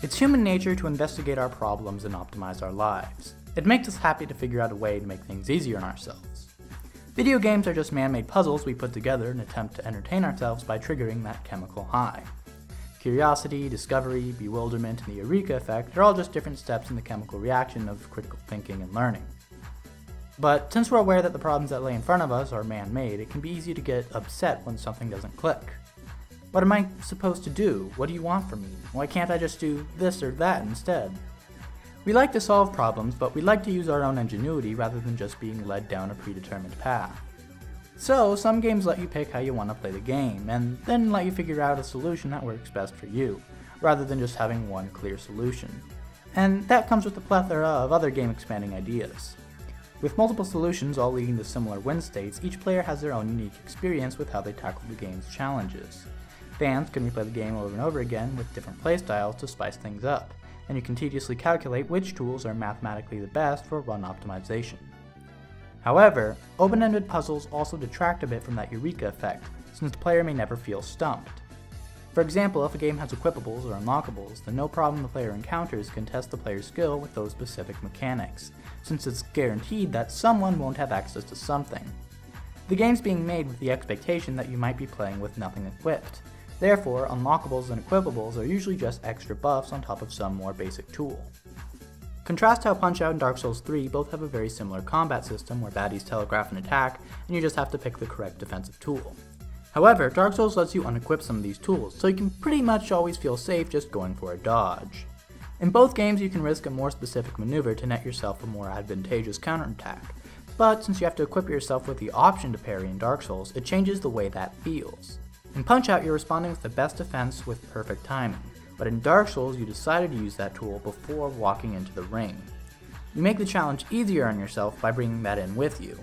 It's human nature to investigate our problems and optimize our lives. It makes us happy to figure out a way to make things easier on ourselves. Video games are just man-made puzzles we put together in an attempt to entertain ourselves by triggering that chemical high. Curiosity, discovery, bewilderment, and the eureka effect are all just different steps in the chemical reaction of critical thinking and learning. But since we're aware that the problems that lay in front of us are man-made, it can be easy to get upset when something doesn't click. What am I supposed to do? What do you want from me? Why can't I just do this or that instead? We like to solve problems, but we like to use our own ingenuity rather than just being led down a predetermined path. So, some games let you pick how you want to play the game, and then let you figure out a solution that works best for you, rather than just having one clear solution. And that comes with a plethora of other game-expanding ideas. With multiple solutions all leading to similar win states, each player has their own unique experience with how they tackle the game's challenges. Fans can replay the game over and over again with different playstyles to spice things up, and you can tediously calculate which tools are mathematically the best for run optimization. However, open-ended puzzles also detract a bit from that eureka effect, since the player may never feel stumped. For example, if a game has equipables or unlockables, then no problem the player encounters can test the player's skill with those specific mechanics, since it's guaranteed that someone won't have access to something. The game's being made with the expectation that you might be playing with nothing equipped. Therefore, unlockables and equipables are usually just extra buffs on top of some more basic tool. Contrast how Punch-Out and Dark Souls 3 both have a very similar combat system where baddies telegraph an attack and you just have to pick the correct defensive tool. However, Dark Souls lets you unequip some of these tools, so you can pretty much always feel safe just going for a dodge. In both games you can risk a more specific maneuver to net yourself a more advantageous counterattack, but since you have to equip yourself with the option to parry in Dark Souls, it changes the way that feels. In Punch-Out, you're responding with the best defense with perfect timing, but in Dark Souls, you decided to use that tool before walking into the ring. You make the challenge easier on yourself by bringing that in with you.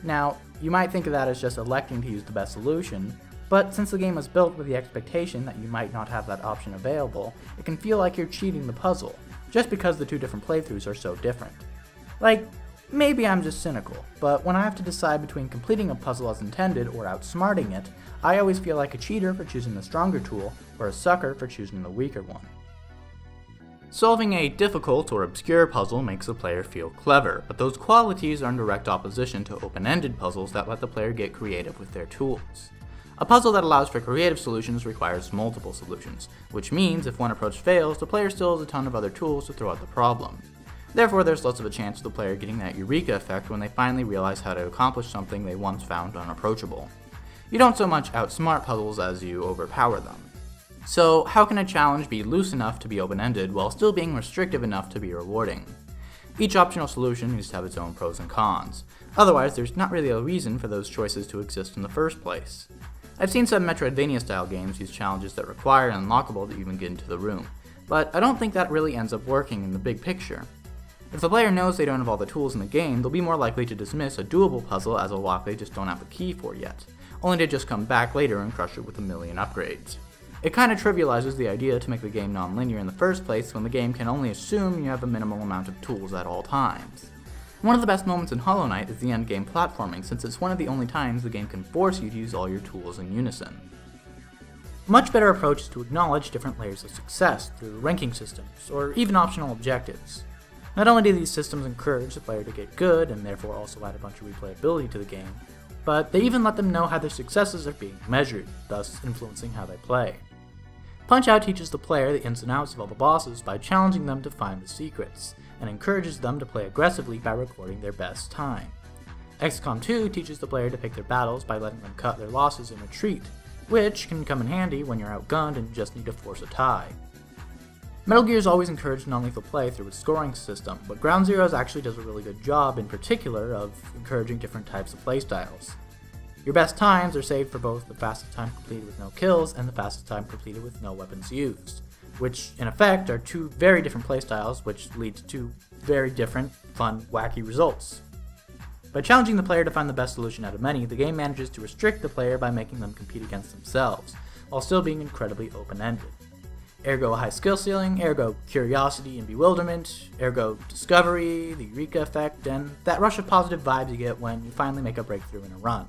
Now, you might think of that as just electing to use the best solution, but since the game was built with the expectation that you might not have that option available, it can feel like you're cheating the puzzle, just because the two different playthroughs are so different. Like, maybe I'm just cynical, but when I have to decide between completing a puzzle as intended or outsmarting it, I always feel like a cheater for choosing the stronger tool, or a sucker for choosing the weaker one. Solving a difficult or obscure puzzle makes the player feel clever, but those qualities are in direct opposition to open-ended puzzles that let the player get creative with their tools. A puzzle that allows for creative solutions requires multiple solutions, which means if one approach fails, the player still has a ton of other tools to throw at the problem. Therefore, there's less of a chance of the player getting that eureka effect when they finally realize how to accomplish something they once found unapproachable. You don't so much outsmart puzzles as you overpower them. So, how can a challenge be loose enough to be open-ended while still being restrictive enough to be rewarding? Each optional solution needs to have its own pros and cons. Otherwise, there's not really a reason for those choices to exist in the first place. I've seen some Metroidvania-style games use challenges that require an unlockable to even get into the room, but I don't think that really ends up working in the big picture. If the player knows they don't have all the tools in the game, they'll be more likely to dismiss a doable puzzle as a lock they just don't have the key for yet, only to just come back later and crush it with a million upgrades. It kinda trivializes the idea to make the game non-linear in the first place when the game can only assume you have a minimal amount of tools at all times. One of the best moments in Hollow Knight is the endgame platforming, since it's one of the only times the game can force you to use all your tools in unison. A much better approach is to acknowledge different layers of success through ranking systems, or even optional objectives. Not only do these systems encourage the player to get good, and therefore also add a bunch of replayability to the game, but they even let them know how their successes are being measured, thus influencing how they play. Punch-Out teaches the player the ins and outs of all the bosses by challenging them to find the secrets, and encourages them to play aggressively by recording their best time. XCOM 2 teaches the player to pick their battles by letting them cut their losses and retreat, which can come in handy when you're outgunned and just need to force a tie. Metal Gear's always encouraged non-lethal play through its scoring system, but Ground Zeroes actually does a really good job in particular of encouraging different types of playstyles. Your best times are saved for both the fastest time completed with no kills and the fastest time completed with no weapons used, which in effect are two very different playstyles which lead to two very different, fun, wacky results. By challenging the player to find the best solution out of many, the game manages to restrict the player by making them compete against themselves, while still being incredibly open-ended. Ergo a high skill ceiling, ergo curiosity and bewilderment, ergo discovery, the eureka effect, and that rush of positive vibes you get when you finally make a breakthrough in a run.